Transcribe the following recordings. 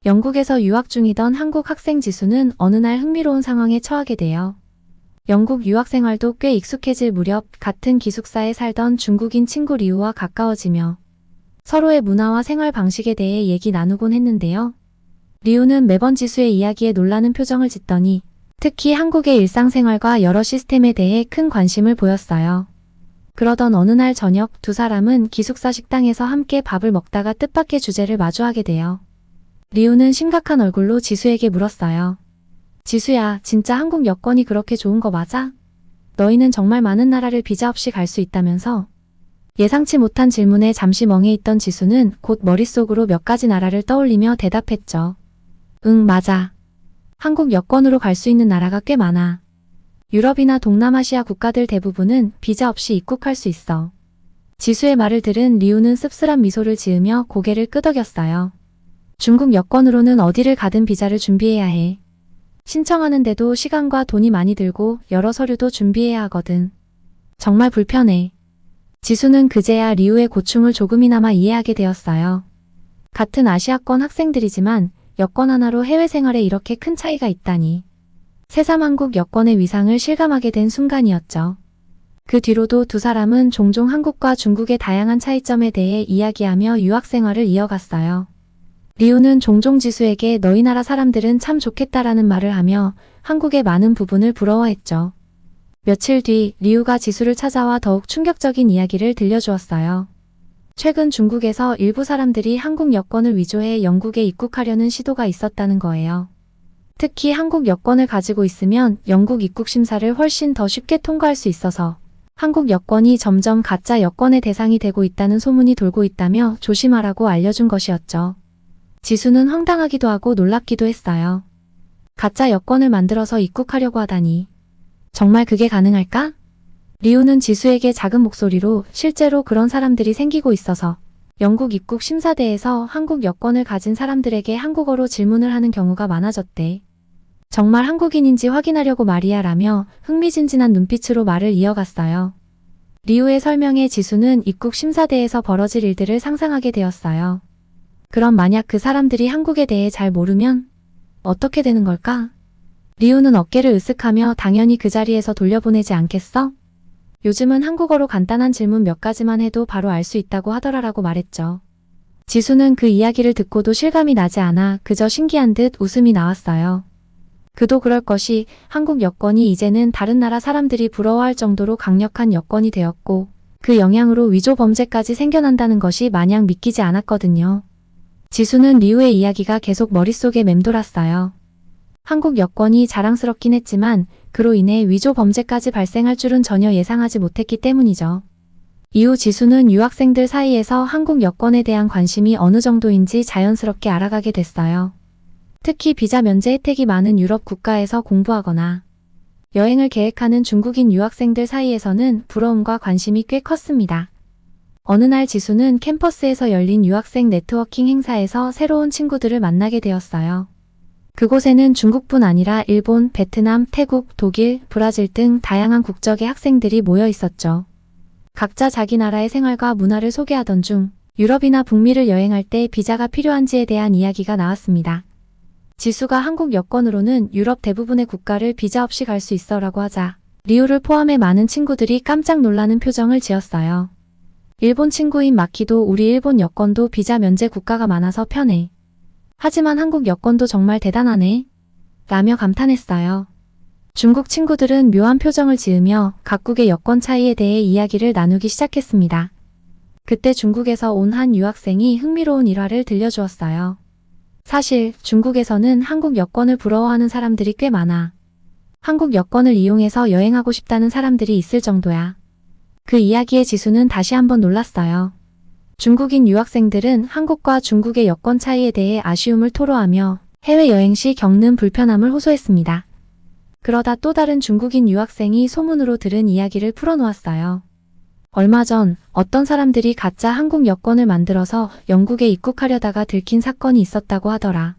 영국에서 유학 중이던 한국 학생 지수는 어느 날 흥미로운 상황에 처하게 돼요. 영국 유학 생활도 꽤 익숙해질 무렵 같은 기숙사에 살던 중국인 친구 리우와 가까워지며 서로의 문화와 생활 방식에 대해 얘기 나누곤 했는데요. 리우는 매번 지수의 이야기에 놀라는 표정을 짓더니 특히 한국의 일상생활과 여러 시스템에 대해 큰 관심을 보였어요. 그러던 어느 날 저녁 두 사람은 기숙사 식당에서 함께 밥을 먹다가 뜻밖의 주제를 마주하게 돼요. 리우는 심각한 얼굴로 지수에게 물었어요. 지수야, 진짜 한국 여권이 그렇게 좋은 거 맞아? 너희는 정말 많은 나라를 비자 없이 갈 수 있다면서? 예상치 못한 질문에 잠시 멍해 있던 지수는 곧 머릿속으로 몇 가지 나라를 떠올리며 대답했죠. 응, 맞아. 한국 여권으로 갈 수 있는 나라가 꽤 많아. 유럽이나 동남아시아 국가들 대부분은 비자 없이 입국할 수 있어. 지수의 말을 들은 리우는 씁쓸한 미소를 지으며 고개를 끄덕였어요. 중국 여권으로는 어디를 가든 비자를 준비해야 해. 신청하는데도 시간과 돈이 많이 들고 여러 서류도 준비해야 하거든. 정말 불편해. 지수는 그제야 리우의 고충을 조금이나마 이해하게 되었어요. 같은 아시아권 학생들이지만 여권 하나로 해외 생활에 이렇게 큰 차이가 있다니. 새삼 한국 여권의 위상을 실감하게 된 순간이었죠. 그 뒤로도 두 사람은 종종 한국과 중국의 다양한 차이점에 대해 이야기하며 유학 생활을 이어갔어요. 리우는 종종 지수에게 너희 나라 사람들은 참 좋겠다라는 말을 하며 한국의 많은 부분을 부러워했죠. 며칠 뒤 리우가 지수를 찾아와 더욱 충격적인 이야기를 들려주었어요. 최근 중국에서 일부 사람들이 한국 여권을 위조해 영국에 입국하려는 시도가 있었다는 거예요. 특히 한국 여권을 가지고 있으면 영국 입국 심사를 훨씬 더 쉽게 통과할 수 있어서 한국 여권이 점점 가짜 여권의 대상이 되고 있다는 소문이 돌고 있다며 조심하라고 알려준 것이었죠. 지수는 황당하기도 하고 놀랍기도 했어요. 가짜 여권을 만들어서 입국하려고 하다니. 정말 그게 가능할까? 리우는 지수에게 작은 목소리로 실제로 그런 사람들이 생기고 있어서 영국 입국 심사대에서 한국 여권을 가진 사람들에게 한국어로 질문을 하는 경우가 많아졌대. 정말 한국인인지 확인하려고 말이야 라며 흥미진진한 눈빛으로 말을 이어갔어요. 리우의 설명에 지수는 입국 심사대에서 벌어질 일들을 상상하게 되었어요. 그럼 만약 그 사람들이 한국에 대해 잘 모르면 어떻게 되는 걸까? 리우는 어깨를 으쓱하며 당연히 그 자리에서 돌려보내지 않겠어? 요즘은 한국어로 간단한 질문 몇 가지만 해도 바로 알 수 있다고 하더라라고 말했죠. 지수는 그 이야기를 듣고도 실감이 나지 않아 그저 신기한 듯 웃음이 나왔어요. 그도 그럴 것이 한국 여권이 이제는 다른 나라 사람들이 부러워할 정도로 강력한 여권이 되었고 그 영향으로 위조 범죄까지 생겨난다는 것이 마냥 믿기지 않았거든요. 지수는 리우의 이야기가 계속 머릿속에 맴돌았어요. 한국 여권이 자랑스럽긴 했지만 그로 인해 위조 범죄까지 발생할 줄은 전혀 예상하지 못했기 때문이죠. 이후 지수는 유학생들 사이에서 한국 여권에 대한 관심이 어느 정도인지 자연스럽게 알아가게 됐어요. 특히 비자 면제 혜택이 많은 유럽 국가에서 공부하거나 여행을 계획하는 중국인 유학생들 사이에서는 부러움과 관심이 꽤 컸습니다. 어느 날 지수는 캠퍼스에서 열린 유학생 네트워킹 행사에서 새로운 친구들을 만나게 되었어요. 그곳에는 중국뿐 아니라 일본, 베트남, 태국, 독일, 브라질 등 다양한 국적의 학생들이 모여 있었죠. 각자 자기 나라의 생활과 문화를 소개하던 중 유럽이나 북미를 여행할 때 비자가 필요한지에 대한 이야기가 나왔습니다. 지수가 한국 여권으로는 유럽 대부분의 국가를 비자 없이 갈 수 있어라고 하자 리우를 포함해 많은 친구들이 깜짝 놀라는 표정을 지었어요. 일본 친구인 마키도 우리 일본 여권도 비자 면제 국가가 많아서 편해. 하지만 한국 여권도 정말 대단하네. 라며 감탄했어요. 중국 친구들은 묘한 표정을 지으며 각국의 여권 차이에 대해 이야기를 나누기 시작했습니다. 그때 중국에서 온 한 유학생이 흥미로운 일화를 들려주었어요. 사실 중국에서는 한국 여권을 부러워하는 사람들이 꽤 많아. 한국 여권을 이용해서 여행하고 싶다는 사람들이 있을 정도야. 그 이야기에 지수는 다시 한번 놀랐어요. 중국인 유학생들은 한국과 중국의 여권 차이에 대해 아쉬움을 토로하며 해외여행 시 겪는 불편함을 호소했습니다. 그러다 또 다른 중국인 유학생이 소문으로 들은 이야기를 풀어놓았어요. 얼마 전 어떤 사람들이 가짜 한국 여권을 만들어서 영국에 입국하려다가 들킨 사건이 있었다고 하더라.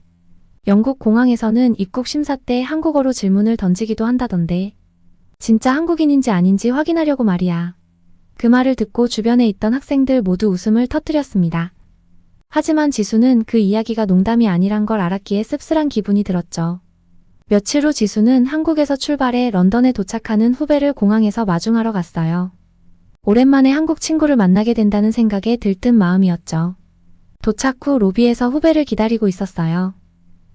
영국 공항에서는 입국 심사 때 한국어로 질문을 던지기도 한다던데. 진짜 한국인인지 아닌지 확인하려고 말이야. 그 말을 듣고 주변에 있던 학생들 모두 웃음을 터뜨렸습니다. 하지만 지수는 그 이야기가 농담이 아니란 걸 알았기에 씁쓸한 기분이 들었죠. 며칠 후 지수는 한국에서 출발해 런던에 도착하는 후배를 공항에서 마중하러 갔어요. 오랜만에 한국 친구를 만나게 된다는 생각에 들뜬 마음이었죠. 도착 후 로비에서 후배를 기다리고 있었어요.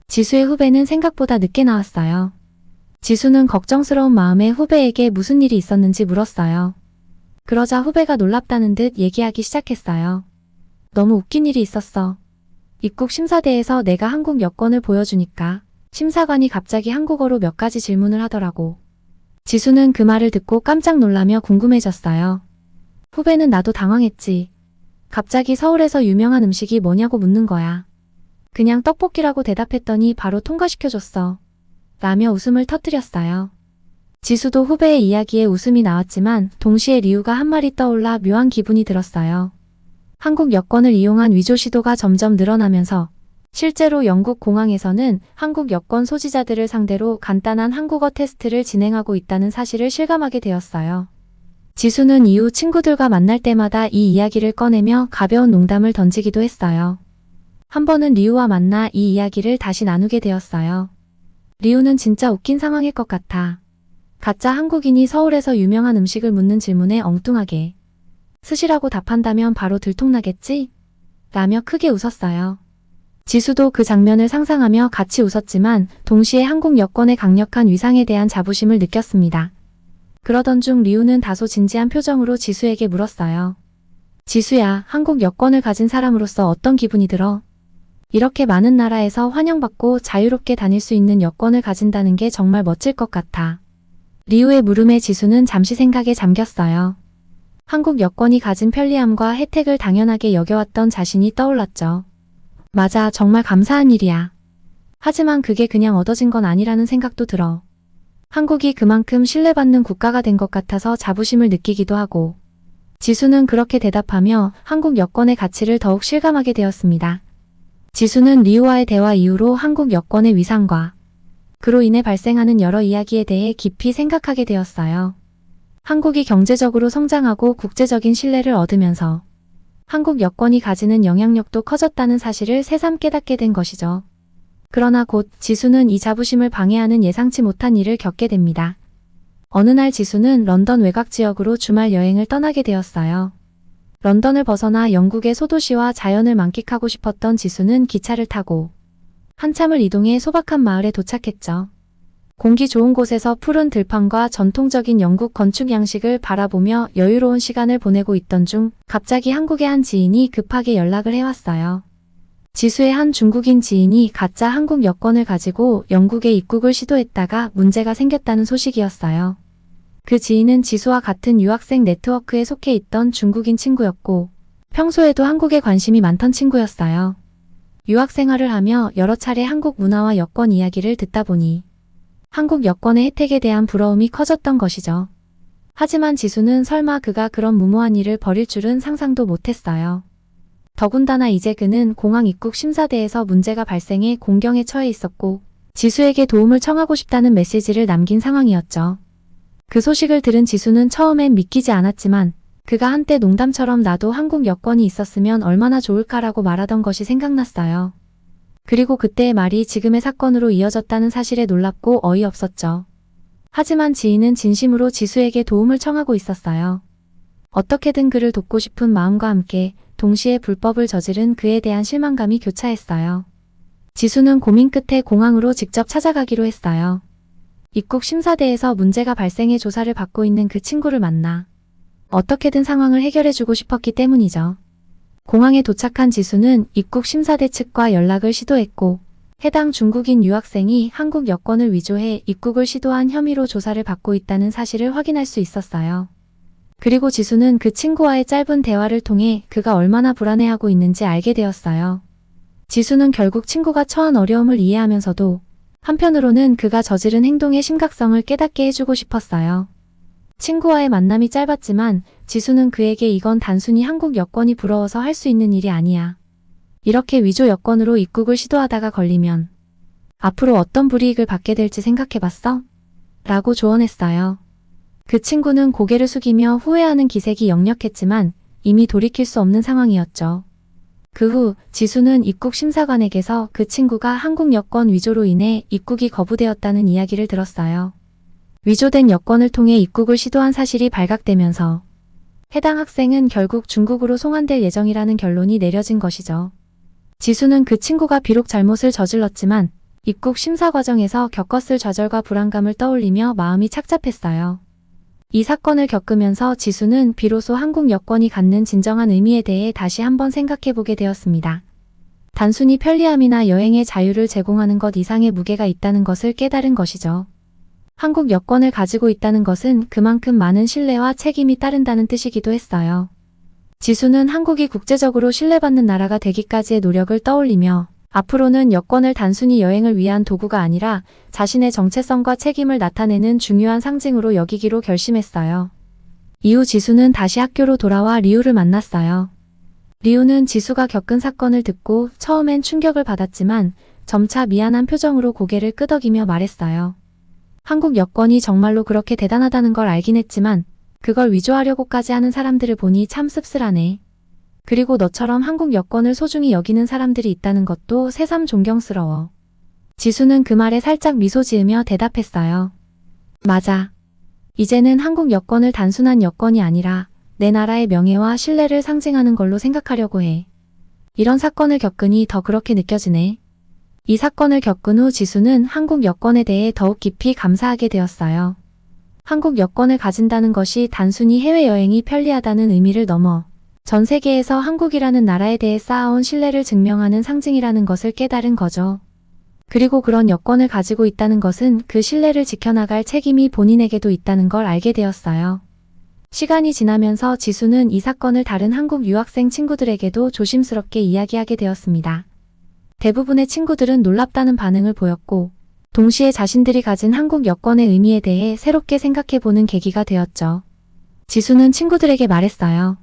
지수의 후배는 생각보다 늦게 나왔어요. 지수는 걱정스러운 마음에 후배에게 무슨 일이 있었는지 물었어요. 그러자 후배가 놀랍다는 듯 얘기하기 시작했어요. 너무 웃긴 일이 있었어. 입국 심사대에서 내가 한국 여권을 보여주니까 심사관이 갑자기 한국어로 몇 가지 질문을 하더라고. 지수는 그 말을 듣고 깜짝 놀라며 궁금해졌어요. 후배는 나도 당황했지. 갑자기 서울에서 유명한 음식이 뭐냐고 묻는 거야. 그냥 떡볶이라고 대답했더니 바로 통과시켜줬어. 라며 웃음을 터뜨렸어요. 지수도 후배의 이야기에 웃음이 나왔지만 동시에 리우가 한 말이 떠올라 묘한 기분이 들었어요. 한국 여권을 이용한 위조 시도가 점점 늘어나면서 실제로 영국 공항에서는 한국 여권 소지자들을 상대로 간단한 한국어 테스트를 진행하고 있다는 사실을 실감하게 되었어요. 지수는 이후 친구들과 만날 때마다 이 이야기를 꺼내며 가벼운 농담을 던지기도 했어요. 한 번은 리우와 만나 이 이야기를 다시 나누게 되었어요. 리우는 진짜 웃긴 상황일 것 같아. 가짜 한국인이 서울에서 유명한 음식을 묻는 질문에 엉뚱하게 스시라고 답한다면 바로 들통나겠지? 라며 크게 웃었어요. 지수도 그 장면을 상상하며 같이 웃었지만 동시에 한국 여권의 강력한 위상에 대한 자부심을 느꼈습니다. 그러던 중 리우는 다소 진지한 표정으로 지수에게 물었어요. 지수야, 한국 여권을 가진 사람으로서 어떤 기분이 들어? 이렇게 많은 나라에서 환영받고 자유롭게 다닐 수 있는 여권을 가진다는 게 정말 멋질 것 같아. 리우의 물음에 지수는 잠시 생각에 잠겼어요. 한국 여권이 가진 편리함과 혜택을 당연하게 여겨왔던 자신이 떠올랐죠. 맞아, 정말 감사한 일이야. 하지만 그게 그냥 얻어진 건 아니라는 생각도 들어. 한국이 그만큼 신뢰받는 국가가 된 것 같아서 자부심을 느끼기도 하고. 지수는 그렇게 대답하며 한국 여권의 가치를 더욱 실감하게 되었습니다. 지수는 리우와의 대화 이후로 한국 여권의 위상과 그로 인해 발생하는 여러 이야기에 대해 깊이 생각하게 되었어요. 한국이 경제적으로 성장하고 국제적인 신뢰를 얻으면서 한국 여권이 가지는 영향력도 커졌다는 사실을 새삼 깨닫게 된 것이죠. 그러나 곧 지수는 이 자부심을 방해하는 예상치 못한 일을 겪게 됩니다. 어느 날 지수는 런던 외곽 지역으로 주말 여행을 떠나게 되었어요. 런던을 벗어나 영국의 소도시와 자연을 만끽하고 싶었던 지수는 기차를 타고 한참을 이동해 소박한 마을에 도착했죠. 공기 좋은 곳에서 푸른 들판과 전통적인 영국 건축 양식을 바라보며 여유로운 시간을 보내고 있던 중 갑자기 한국의 한 지인이 급하게 연락을 해왔어요. 지수의 한 중국인 지인이 가짜 한국 여권을 가지고 영국에 입국을 시도했다가 문제가 생겼다는 소식이었어요. 그 지인은 지수와 같은 유학생 네트워크에 속해 있던 중국인 친구였고 평소에도 한국에 관심이 많던 친구였어요. 유학 생활을 하며 여러 차례 한국 문화와 여권 이야기를 듣다 보니 한국 여권의 혜택에 대한 부러움이 커졌던 것이죠. 하지만 지수는 설마 그가 그런 무모한 일을 벌일 줄은 상상도 못했어요. 더군다나 이제 그는 공항 입국 심사대에서 문제가 발생해 공경에 처해 있었고 지수에게 도움을 청하고 싶다는 메시지를 남긴 상황이었죠. 그 소식을 들은 지수는 처음엔 믿기지 않았지만 그가 한때 농담처럼 나도 한국 여권이 있었으면 얼마나 좋을까라고 말하던 것이 생각났어요. 그리고 그때의 말이 지금의 사건으로 이어졌다는 사실에 놀랍고 어이없었죠. 하지만 지인은 진심으로 지수에게 도움을 청하고 있었어요. 어떻게든 그를 돕고 싶은 마음과 함께 동시에 불법을 저지른 그에 대한 실망감이 교차했어요. 지수는 고민 끝에 공항으로 직접 찾아가기로 했어요. 입국 심사대에서 문제가 발생해 조사를 받고 있는 그 친구를 만나 어떻게든 상황을 해결해주고 싶었기 때문이죠. 공항에 도착한 지수는 입국 심사대 측과 연락을 시도했고 해당 중국인 유학생이 한국 여권을 위조해 입국을 시도한 혐의로 조사를 받고 있다는 사실을 확인할 수 있었어요. 그리고 지수는 그 친구와의 짧은 대화를 통해 그가 얼마나 불안해하고 있는지 알게 되었어요. 지수는 결국 친구가 처한 어려움을 이해하면서도 한편으로는 그가 저지른 행동의 심각성을 깨닫게 해주고 싶었어요. 친구와의 만남이 짧았지만 지수는 그에게 이건 단순히 한국 여권이 부러워서 할 수 있는 일이 아니야. 이렇게 위조 여권으로 입국을 시도하다가 걸리면 앞으로 어떤 불이익을 받게 될지 생각해봤어? 라고 조언했어요. 그 친구는 고개를 숙이며 후회하는 기색이 역력했지만 이미 돌이킬 수 없는 상황이었죠. 그 후 지수는 입국 심사관에게서 그 친구가 한국 여권 위조로 인해 입국이 거부되었다는 이야기를 들었어요. 위조된 여권을 통해 입국을 시도한 사실이 발각되면서 해당 학생은 결국 중국으로 송환될 예정이라는 결론이 내려진 것이죠. 지수는 그 친구가 비록 잘못을 저질렀지만 입국 심사 과정에서 겪었을 좌절과 불안감을 떠올리며 마음이 착잡했어요. 이 사건을 겪으면서 지수는 비로소 한국 여권이 갖는 진정한 의미에 대해 다시 한번 생각해보게 되었습니다. 단순히 편리함이나 여행의 자유를 제공하는 것 이상의 무게가 있다는 것을 깨달은 것이죠. 한국 여권을 가지고 있다는 것은 그만큼 많은 신뢰와 책임이 따른다는 뜻이기도 했어요. 지수는 한국이 국제적으로 신뢰받는 나라가 되기까지의 노력을 떠올리며 앞으로는 여권을 단순히 여행을 위한 도구가 아니라 자신의 정체성과 책임을 나타내는 중요한 상징으로 여기기로 결심했어요. 이후 지수는 다시 학교로 돌아와 리우를 만났어요. 리우는 지수가 겪은 사건을 듣고 처음엔 충격을 받았지만 점차 미안한 표정으로 고개를 끄덕이며 말했어요. 한국 여권이 정말로 그렇게 대단하다는 걸 알긴 했지만 그걸 위조하려고까지 하는 사람들을 보니 참 씁쓸하네. 그리고 너처럼 한국 여권을 소중히 여기는 사람들이 있다는 것도 새삼 존경스러워. 지수는 그 말에 살짝 미소 지으며 대답했어요. 맞아. 이제는 한국 여권을 단순한 여권이 아니라 내 나라의 명예와 신뢰를 상징하는 걸로 생각하려고 해. 이런 사건을 겪으니 더 그렇게 느껴지네. 이 사건을 겪은 후 지수는 한국 여권에 대해 더욱 깊이 감사하게 되었어요. 한국 여권을 가진다는 것이 단순히 해외여행이 편리하다는 의미를 넘어 전 세계에서 한국이라는 나라에 대해 쌓아온 신뢰를 증명하는 상징이라는 것을 깨달은 거죠. 그리고 그런 여권을 가지고 있다는 것은 그 신뢰를 지켜나갈 책임이 본인에게도 있다는 걸 알게 되었어요. 시간이 지나면서 지수는 이 사건을 다른 한국 유학생 친구들에게도 조심스럽게 이야기하게 되었습니다. 대부분의 친구들은 놀랍다는 반응을 보였고, 동시에 자신들이 가진 한국 여권의 의미에 대해 새롭게 생각해보는 계기가 되었죠. 지수는 친구들에게 말했어요.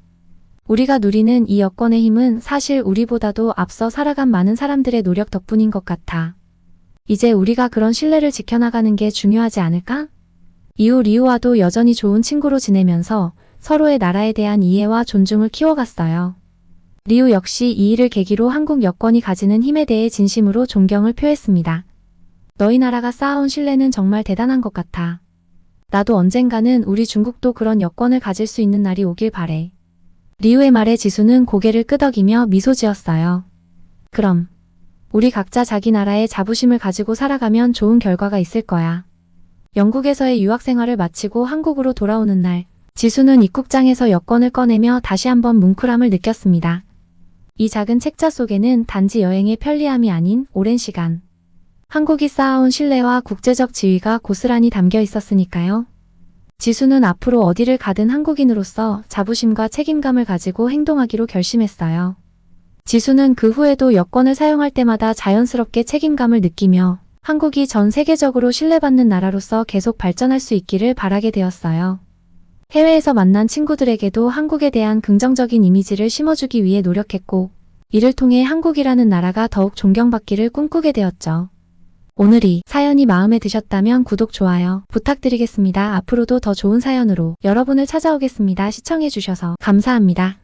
우리가 누리는 이 여권의 힘은 사실 우리보다도 앞서 살아간 많은 사람들의 노력 덕분인 것 같아. 이제 우리가 그런 신뢰를 지켜나가는 게 중요하지 않을까? 이후 리우와도 여전히 좋은 친구로 지내면서 서로의 나라에 대한 이해와 존중을 키워갔어요. 리우 역시 이 일을 계기로 한국 여권이 가지는 힘에 대해 진심으로 존경을 표했습니다. 너희 나라가 쌓아온 신뢰는 정말 대단한 것 같아. 나도 언젠가는 우리 중국도 그런 여권을 가질 수 있는 날이 오길 바래. 리우의 말에 지수는 고개를 끄덕이며 미소 지었어요. 그럼 우리 각자 자기 나라의 자부심을 가지고 살아가면 좋은 결과가 있을 거야. 영국에서의 유학 생활을 마치고 한국으로 돌아오는 날, 지수는 입국장에서 여권을 꺼내며 다시 한번 뭉클함을 느꼈습니다. 이 작은 책자 속에는 단지 여행의 편리함이 아닌 오랜 시간, 한국이 쌓아온 신뢰와 국제적 지위가 고스란히 담겨 있었으니까요. 지수는 앞으로 어디를 가든 한국인으로서 자부심과 책임감을 가지고 행동하기로 결심했어요. 지수는 그 후에도 여권을 사용할 때마다 자연스럽게 책임감을 느끼며 한국이 전 세계적으로 신뢰받는 나라로서 계속 발전할 수 있기를 바라게 되었어요. 해외에서 만난 친구들에게도 한국에 대한 긍정적인 이미지를 심어주기 위해 노력했고, 이를 통해 한국이라는 나라가 더욱 존경받기를 꿈꾸게 되었죠. 오늘 이 사연이 마음에 드셨다면 구독, 좋아요 부탁드리겠습니다. 앞으로도 더 좋은 사연으로 여러분을 찾아오겠습니다. 시청해주셔서 감사합니다.